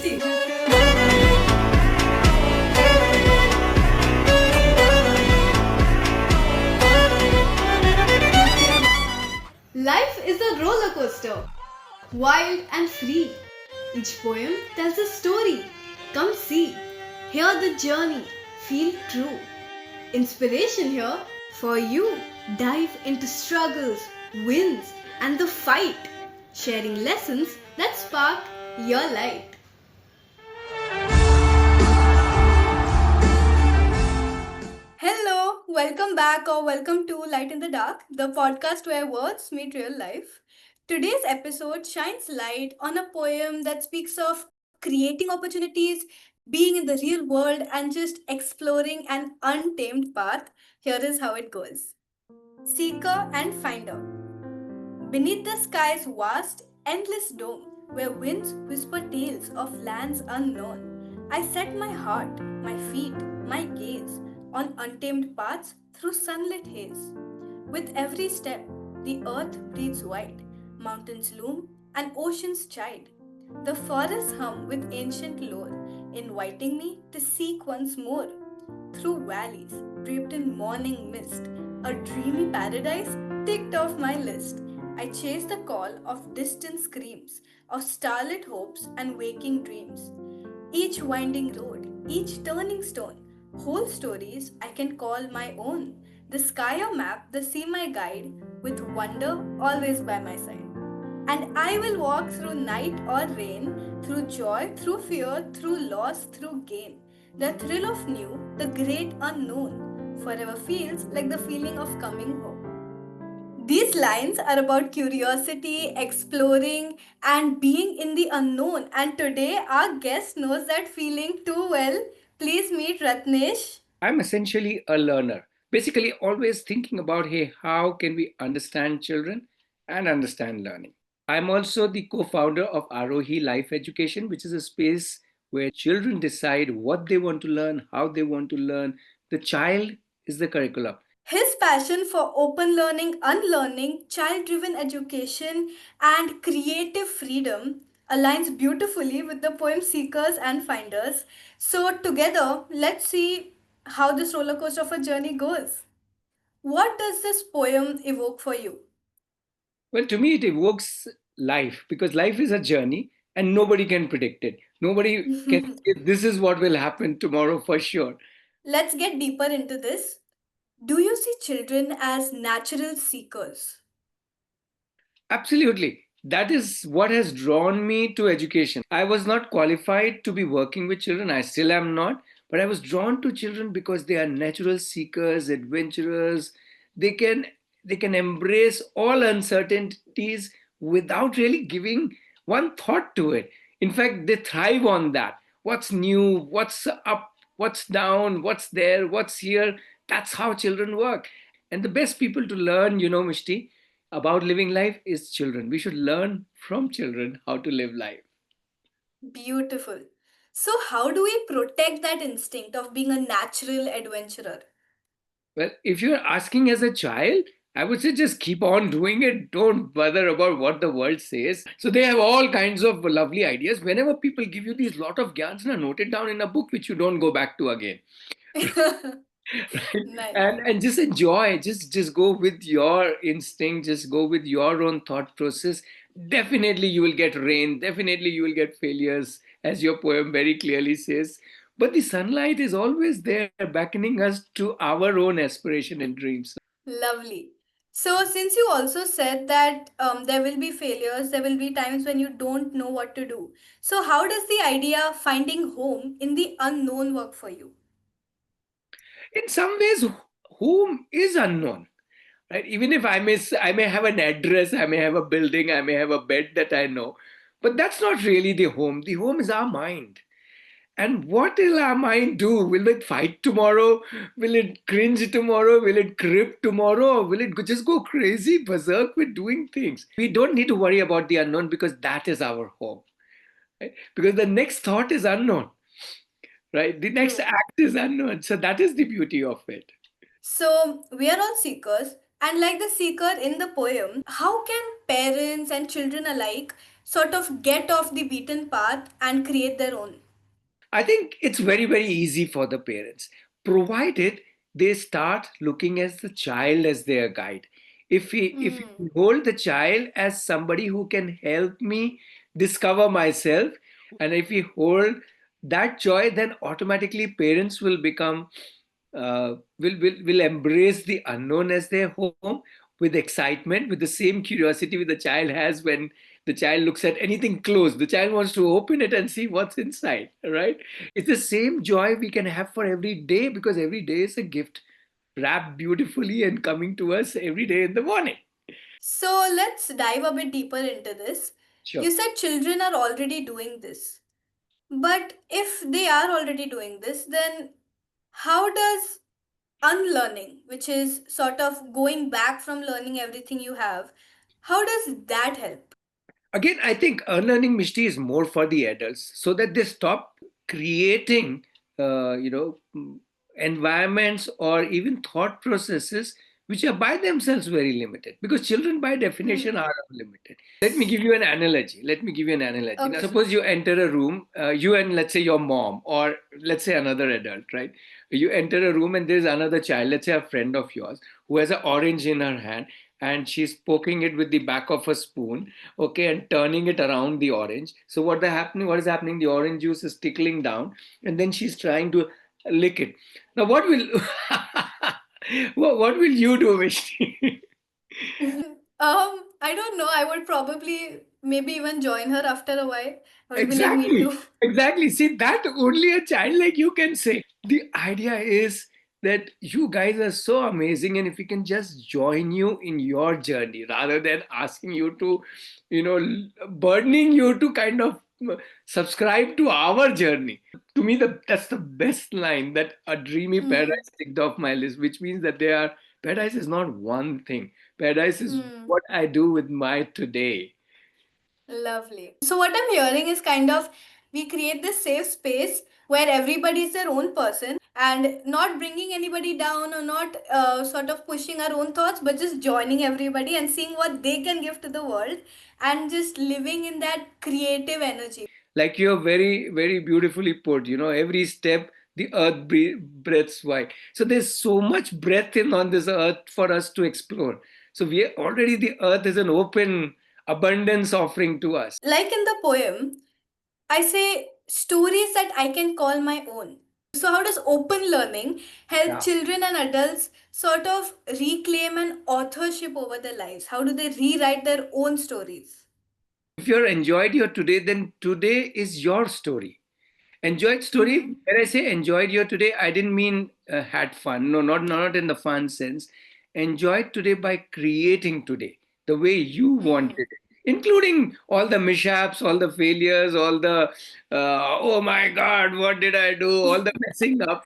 Mishti. Life is a roller coaster, wild and free. Each poem tells a story. Come see, hear the journey, feel true. Inspiration here for you. Dive into struggles, wins, and the fight, sharing lessons that spark your light. Hello, welcome back or welcome to Light in the Dark, the podcast where words meet real life. Today's episode shines light on a poem that speaks of creating opportunities, being in the real world, and just exploring an untamed path. Here is how it goes. Seeker and Finder. Beneath the sky's vast, endless dome, where winds whisper tales of lands unknown, I set my heart, my feet, my gaze on untamed paths through sunlit haze. With every step, the earth breathes white, mountains loom, and oceans chide. The forests hum with ancient lore, inviting me to seek once more. Through valleys draped in morning mist, a dreamy paradise ticked off my list. I chase the call of distant screams, of starlit hopes and waking dreams. Each winding road, each turning stone, whole stories I can call my own. The sky a map, the sea my guide, with wonder always by my side. And I will walk through night or rain, through joy, through fear, through loss, through gain. The thrill of new, the great unknown, forever feels like the feeling of coming home. These lines are about curiosity, exploring, and being in the unknown. And today, our guest knows that feeling too well. Please meet Ratnesh. I'm essentially a learner, basically always thinking about, hey, how can we understand children and understand learning? I'm also the co-founder of Arohi Life Education, which is a space where children decide what they want to learn, how they want to learn. The child is the curriculum. His passion for open learning, unlearning, child driven education, and creative freedom aligns beautifully with the poem Seekers and Finders. So, together, let's see how this roller coaster of a journey goes. What does this poem evoke for you? Well, to me, it evokes life because life is a journey and nobody can predict it. Nobody can say this is what will happen tomorrow for sure. Let's get deeper into this. Do you see children as natural seekers? Absolutely. That is what has drawn me to education. I was not qualified to be working with children. I still am not. But I was drawn to children because they are natural seekers, adventurers. They can they can embrace all uncertainties without really giving one thought to it. In fact, they thrive on that. What's new? What's up? What's down? What's there? What's here? That's how children work. And the best people to learn, Mishti, about living life is children. We should learn from children how to live life. Beautiful. So, how do we protect that instinct of being a natural adventurer? Well, if you're asking as a child, I would say just keep on doing it. Don't bother about what the world says. So they have all kinds of lovely ideas. Whenever people give you these lot of gyans, note it down in a book which you don't go back to again. Right? Nice. And just enjoy. Just go with your instinct. Just go with your own thought process. Definitely you will get rain. Definitely you will get failures, as your poem very clearly says. But the sunlight is always there, beckoning us to our own aspiration and dreams. Lovely. So, since you also said that there will be failures, there will be times when you don't know what to do. So, how does the idea of finding home in the unknown work for you? In some ways, home is unknown. Right? Even if I may have an address, I may have a building, I may have a bed that I know, but that's not really the home. The home is our mind. And what will our mind do? Will it fight tomorrow? Will it cringe tomorrow? Will it grip tomorrow? Or will it just go crazy, berserk with doing things? We don't need to worry about the unknown because that is our home. Right? Because the next thought is unknown, right? The next True. act is unknown. So that is the beauty of it. So, we are all seekers, and like the seeker in the poem, how can parents and children alike sort of get off the beaten path and create their own? I think it's very, very easy for the parents, provided they start looking as the child as their guide. If we hold the child as somebody who can help me discover myself, and if we hold that joy, then automatically parents will become will embrace the unknown as their home with excitement, with the same curiosity with the child has when the child looks at anything closed. The child wants to open it and see what's inside, right? It's the same joy we can have for every day, because every day is a gift wrapped beautifully and coming to us every day in the morning. So let's dive a bit deeper into this. Sure. You said children are already doing this. But if they are already doing this, then how does unlearning, which is sort of going back from learning everything you have, how does that help? Again, I think unlearning Mishti is more for the adults, so that they stop creating, environments or even thought processes which are by themselves very limited, because children by definition are limited. Let me give you an analogy. Now, Okay. suppose you enter a room, you and let's say your mom, or let's say another adult, right? You enter a room and there's another child, let's say a friend of yours, who has an orange in her hand, and she's poking it with the back of a spoon, okay, and turning it around the orange. So what is happening? The orange juice is trickling down, and then she's trying to lick it. Now, what will what will you do, Mishti? I don't know. I would probably maybe even join her after a while. I would be like, me Exactly. too. Exactly. See, that only a child like you can say. The idea is that you guys are so amazing, and if we can just join you in your journey rather than asking you to, burdening you to kind of subscribe to our journey. To me, that's the best line, that a dreamy paradise ticked off my list, which means that paradise is not one thing. Paradise is what I do with my today. Lovely. So, what I'm hearing is kind of we create this safe space where everybody is their own person and not bringing anybody down or not sort of pushing our own thoughts, but just joining everybody and seeing what they can give to the world and just living in that creative energy. Like you're very, very beautifully put, every step the earth breathes wide. So there's so much breath in on this earth for us to explore. So we are already, the earth is an open abundance offering to us. Like in the poem, I say stories that I can call my own. So, how does open learning help Yeah. children and adults sort of reclaim an authorship over their lives? How do they rewrite their own stories? If you're enjoyed your today, then today is your story. Enjoyed story. When I say enjoyed your today, I didn't mean had fun. No, not in the fun sense. Enjoyed today by creating today the way you wanted it, including all the mishaps, all the failures, all the oh my God, what did I do? All the messing up,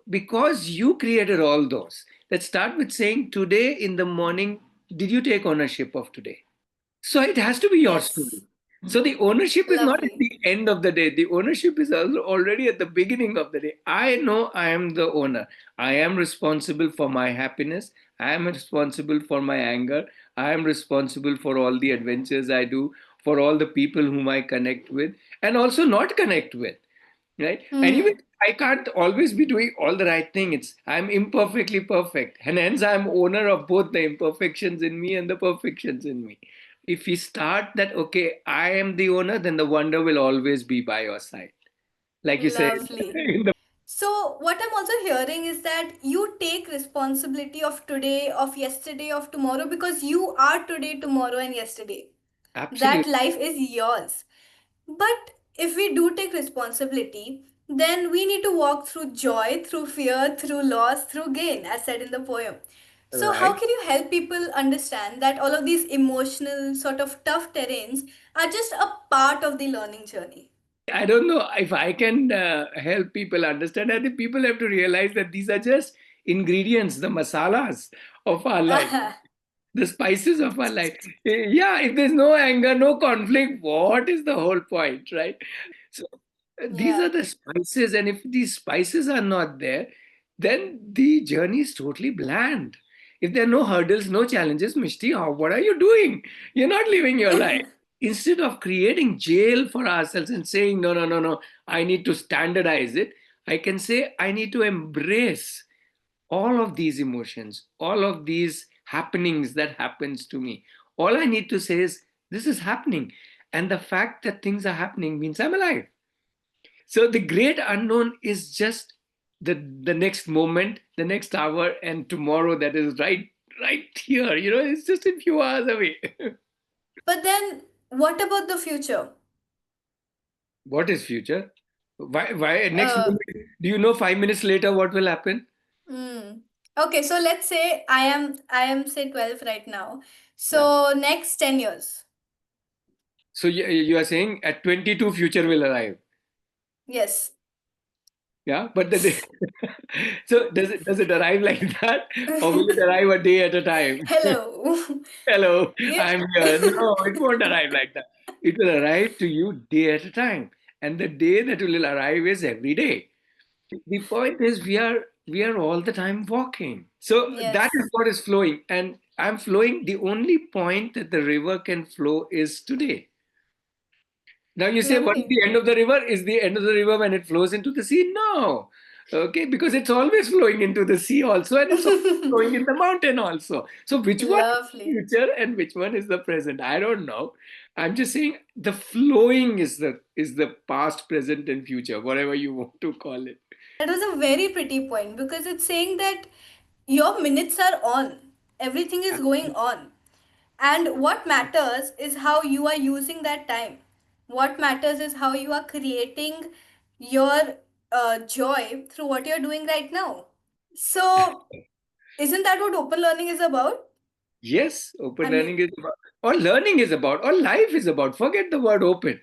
because you created all those. Let's start with saying today in the morning. Did you take ownership of today? So it has to be your story. Yes. So the ownership is not at Lovely. the end of the day. The ownership is already at the beginning of the day. I know I am the owner. I am responsible for my happiness. I am responsible for my anger. I am responsible for all the adventures I do, for all the people whom I connect with and also not connect with, right? And even I can't always be doing all the right thing. I'm imperfectly perfect, and hence I'm owner of both the imperfections in me and the perfections in me. If we start that, okay, I am the owner, then the wonder will always be by your side, like you said. Lovely. In the So, what I'm also hearing is that you take responsibility of today, of yesterday, of tomorrow because you are today, tomorrow, and yesterday. That absolute. life is yours. But if we do take responsibility, then we need to walk through joy, through fear, through loss, through gain, as said in the poem. So, how Right. can you help people understand that all of these emotional, sort of tough terrains are just a part of the learning journey? I don't know if I can help people understand. I think people have to realize that these are just ingredients, the masalas of our life, the spices of our life. Yeah, if there's no anger, no conflict, what is the whole point, right? So these are Yeah. the spices, and if these spices are not there, then the journey is totally bland. If there are no hurdles, no challenges, Mishti, what are you doing? You're not living your life. instead of creating jail for ourselves and saying, no, no, no, no, I need to standardize it, I can say, I need to embrace all of these emotions, all of these happenings that happens to me. All I need to say is, this is happening. And the fact that things are happening means I'm alive. So the great unknown is just the next moment, the next hour, and tomorrow that is right here. It's just a few hours away. But then, what about the future? What is future? Why next Uh, moment? Do you know 5 minutes later what will happen? hmm. Okay, so let's say I am say 12 right now. Yeah. So next 10 years. So you are saying at 22 future will arrive. Yes. Yeah, but so does it arrive like that, or will it arrive a day at a time? Hello. Hello, Yeah. I'm here. No, it won't arrive like that. It will arrive to you day at a time, and the day that will arrive is every day. The point is, we are all the time walking. So that is Yes. what is flowing, and I'm flowing. The only point that the river can flow is today. Now you say, what is Lovely. the end of the river? Is the end of the river when it flows into the sea? No. Okay, because it's always flowing into the sea also, and it's always flowing in the mountain also. So which one is the Lovely. future and which one is the present? I don't know. I'm just saying the flowing is the past, present, and future, whatever you want to call it. That was a very pretty point because it's saying that your minutes are on. Everything is going on. And what matters is how you are using that time. What matters is how you are creating your joy through what you're doing right now. So, isn't that what open learning is about? Yes, open I mean, learning is about, or learning is about, or life is about. Forget the word open.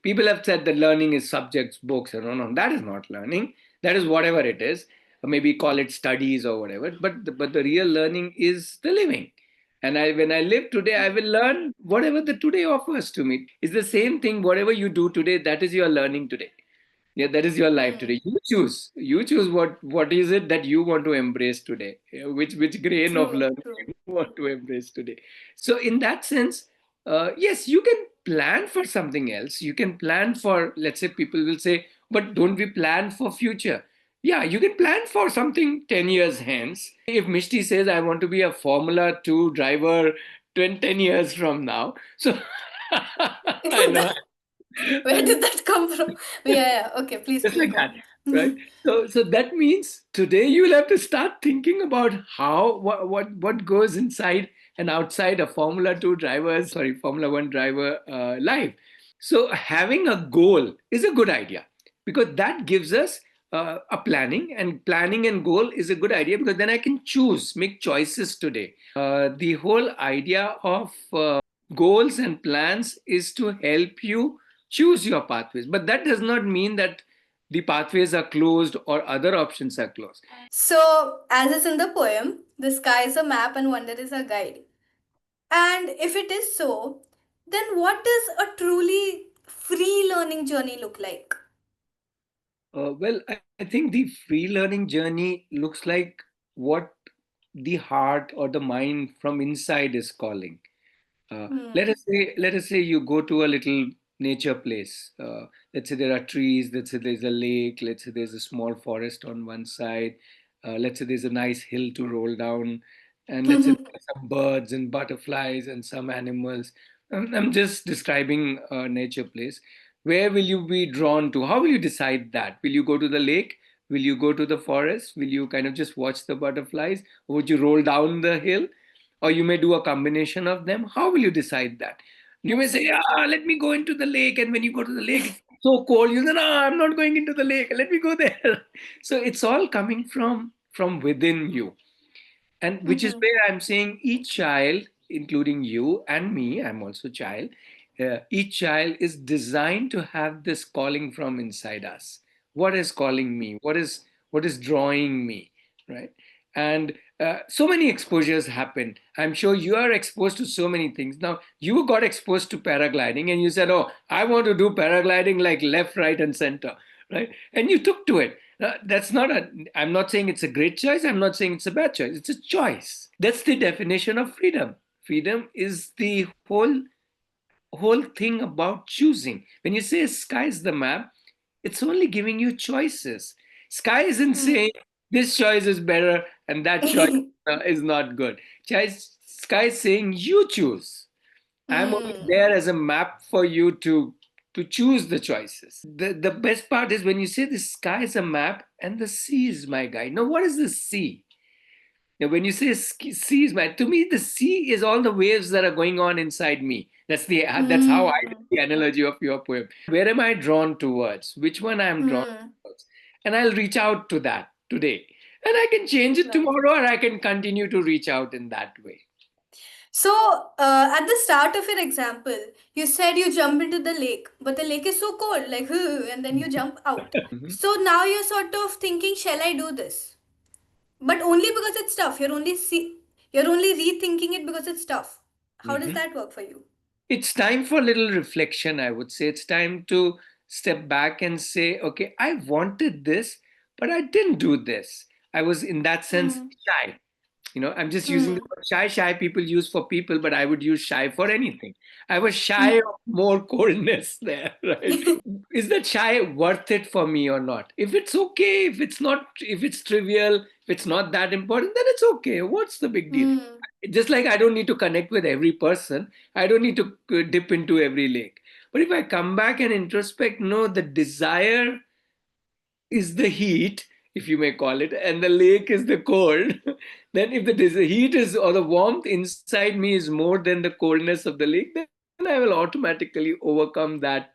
People have said that learning is subjects, books, and no, no, that is not learning. That is whatever it is. Or maybe call it studies or whatever. But the real learning is the living. And when I live today, I will learn whatever the today offers to me. It's the same thing. Whatever you do today, that is your learning today. Yeah, that is your life hmm, today. You choose what is it that you want to embrace today. Yeah, which grain of true, learning true. you want to embrace today. So in that sense, yes, you can plan for something else. You can plan for, let's say, people will say, but don't we plan for future? Yeah, you can plan for something 10 years hence. If Mishti says, I want to be a Formula 2 driver 10 years from now, so I know. Where did that come from? Yeah, yeah. Okay, please, Just please like go that, on. right? So that means today you will have to start thinking about how what goes inside and outside a Formula 2 driver, sorry, Formula 1 driver life. So having a goal is a good idea, because that gives us a planning, and planning and goal is a good idea, because then I can make choices today. The whole idea of goals and plans is to help you choose your pathways, but that does not mean that the pathways are closed or other options are closed. So, as is in the poem, the sky is a map and wonder is a guide. And if it is so, then what does a truly free learning journey look like? Well, I think the free learning journey looks like what the heart or the mind from inside is calling. Let Hmm. us say you go to a little nature place. Let's say there are trees. Let's say there's a lake. Let's say there's a small forest on one side. Let's say there's a nice hill to roll down, and let's say there are some birds and butterflies and some animals. I'm just describing a nature place. Where will you be drawn to? How will you decide that? Will you go to the lake? Will you go to the forest? Will you kind of just watch the butterflies? Or would you roll down the hill? Or you may do a combination of them. How will you decide that? You may say, Absolutely. let me go into the lake. And when you go to the lake, it's so cold. You say, no, I'm not going into the lake. Let me go there. So it's all coming from within you. And which is Mm-hmm. where I'm saying each child, including you and me, I'm also child, each child is designed to have this calling from inside us. What is calling me? What is drawing me, right? And so many exposures happen. I'm sure you are exposed to so many things. Now you got exposed to paragliding and you said, oh, I want to do paragliding like left, right, and center, right? And you took to it. That's not a, I'm not saying it's a great choice. I'm not saying it's a bad choice. It's a choice. That's the definition of freedom. Freedom is the whole whole thing about choosing. When you say sky's the map, it's only giving you choices. Sky isn't saying this choice is better and that choice Hmm. is not good. Sky is saying you choose. I'm only Hmm. there as a map for you to choose the choices. The best part is when you say the sky is a map and the sea is my guide. Now, what is the sea? Now, when you say sea is my, to me the sea is all the waves that are going on inside me. That's how I do Hmm. the analogy of your poem. Where am I drawn towards? Which one I am drawn Hmm. towards? And I'll reach out to that today. And I can change it Love. tomorrow, or I can continue to reach out in that way. So, at the start of your example, you said you jump into the lake, but the lake is so cold, like, and then you jump out. So now you're sort of thinking, shall I do this? But only because it's tough. You're only rethinking it because it's tough. How does Mhm. that work for you? It's time for a little reflection, I would say. It's time to step back and say, okay, I wanted this, but I didn't do this. I was, in that sense, Hmm. shy. I'm just using the Hmm. word shy people use for people, but I would use shy for anything. I was shy Hmm. of more coldness there, right? Is that shy worth it for me or not? If it's okay, if it's not, if it's trivial, if it's not that important, then it's okay. What's the big deal? Hmm. Just like I don't need to connect with every person, I don't need to dip into every lake. But if I come back and introspect, no, the desire is the heat, if you may call it, and the lake is the cold, then if the heat is or the warmth inside me is more than the coldness of the lake, then I will automatically overcome that,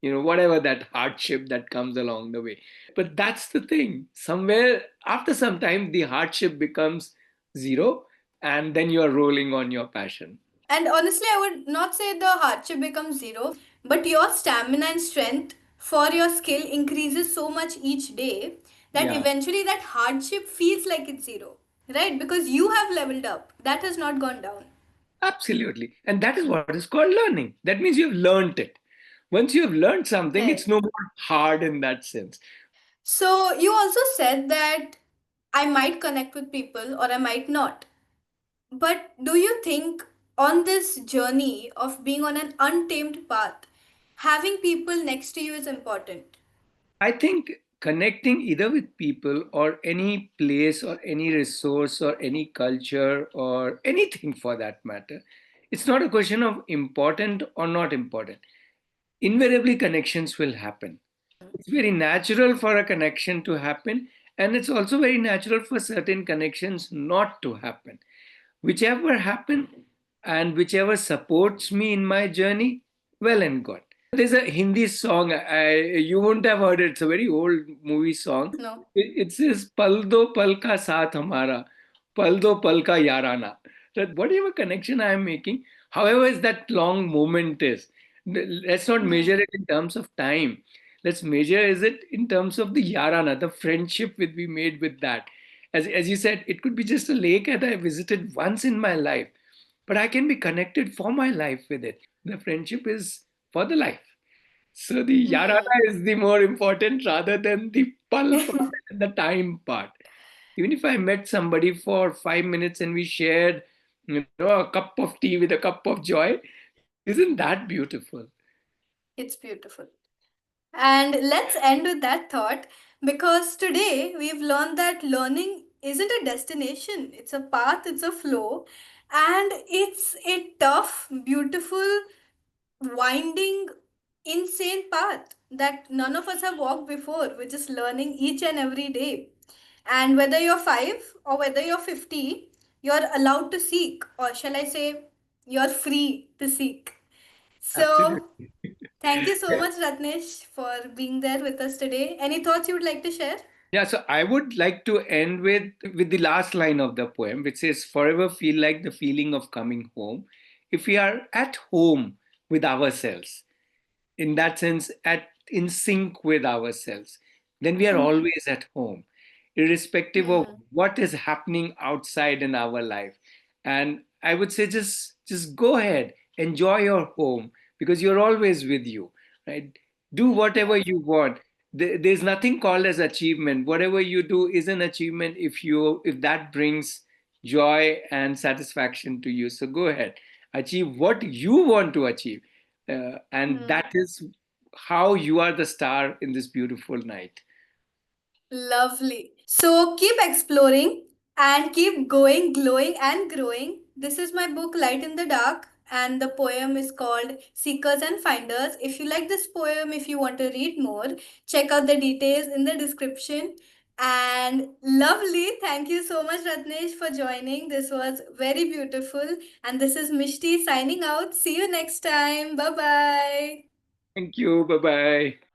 whatever that hardship that comes along the way. But that's the thing. Somewhere after some time, the hardship becomes zero, and then you are rolling on your passion. And honestly, I would not say the hardship becomes zero, but your stamina and strength for your skill increases so much each day that Yeah. eventually that hardship feels like it's zero, right? Because you have leveled up. That has not gone down. Absolutely. And that is what is called learning. That means you've learned it. Once you have learned something, it's Right. no more hard in that sense. So you also said that I might connect with people or I might not. But do you think on this journey of being on an untamed path, having people next to you is important? I think connecting either with people or any place or any resource or any culture or anything for that matter, it's not a question of important or not important. Invariably, connections will happen. It's very natural for a connection to happen, and it's also very natural for certain connections not to happen. Whichever happen and whichever supports me in my journey, well and good. There's a Hindi song, you won't have heard it, it's a very old movie song. No. It says, Pal do pal ka saath hamara, pal do pal ka yarana. That whatever connection I am making, however is that long moment is, let's not measure Hmm. it in terms of time. Let's measure is it in terms of the yarana, the friendship which we made with that. As you said, it could be just a lake that I visited once in my life, but I can be connected for my life with it. The friendship is for the life. So the yarana Hmm. is the more important rather than the pal part and the time part. Even if I met somebody for 5 minutes and we shared, a cup of tea with a cup of joy, isn't that beautiful? It's beautiful. And let's end with that thought because today we've learned that learning isn't a destination, it's a path, it's a flow, and it's a tough, beautiful, winding, insane path that none of us have walked before. We're just learning each and every day. And whether you're 5 or whether you're 50, you're allowed to seek, or shall I say, you're free to seek. So, Absolutely. thank you so much, Ratnesh, for being there with us today. Any thoughts you would like to share? Yeah, so I would like to end with the last line of the poem, which says, "Forever feel like the feeling of coming home." If we are at home with ourselves, in that sense, at in sync with ourselves, then we are always at home, irrespective of Hmm. what is happening outside in our life. And I would say, just go ahead, enjoy your home because you're always with you, right? Do whatever Right. you want. There's nothing called as achievement. Whatever you do is an achievement if that brings joy and satisfaction to you. So go ahead. achieve what you want to achieve. And that is how you are the star in this beautiful night. Lovely. So keep exploring and keep going, glowing, and growing. This is my book, Light in the Dark, and the poem is called Seekers and Finders. If you like this poem, if you want to read more, check out the details in the description. And lovely. Thank you so much, Ratnesh, for joining. This was very beautiful. And this is Mishti signing out. See you next time. Bye bye. Thank you. Bye bye.